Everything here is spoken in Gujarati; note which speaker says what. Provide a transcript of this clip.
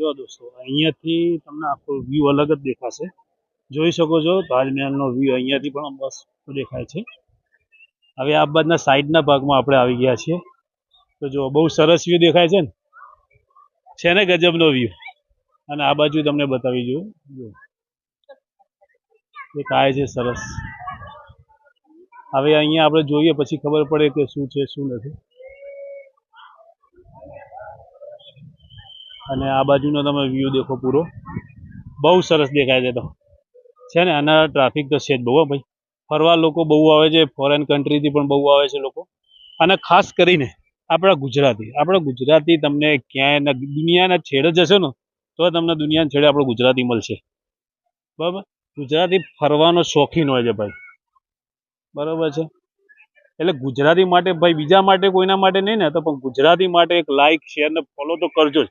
Speaker 1: જો દોસ્તો અહીંયાથી તમને આખો વ્યૂ અલગ જ દેખાશે. જોઈ શકો છો તાજમહેલનો વ્યૂ અહીંયાથી પણ મસ્ત દેખાય છે. હવે આ બાજુના સાઈડના ભાગમાં આપણે આવી ગયા છીએ. તો જો બહુ સરસ વ્યૂ દેખાય છે ને ગજબનો વ્યૂ. અને આ બાજુ તમને બતાવી જો દેખાય છે સરસ. હવે અહીંયા આપણે જોઈએ પછી ખબર પડે કે શું છે શું નથી. અને આ બાજુનો તમે વ્યૂ દેખો પૂરો બહુ સરસ દેખાય છે. તો છે ને આના ટ્રાફિક તો છે જ બહુ ભાઈ. ફરવા લોકો બહુ આવે છે, ફોરેન કન્ટ્રીથી પણ બહુ આવે છે લોકો. અને ખાસ કરીને આપણા ગુજરાતી તમને ક્યાંય દુનિયાના છેડે જશો ને તો તમને દુનિયાના છેડે આપણો ગુજરાતી મળશે. બરાબર, ગુજરાતી ફરવાનો શોખીન હોય છે ભાઈ. બરાબર છે, એટલે ગુજરાતી માટે ભાઈ બીજા માટે કોઈના માટે નહીં ને, તો પણ ગુજરાતી માટે એક લાઈક શેર ને ફોલો તો કરજો જ.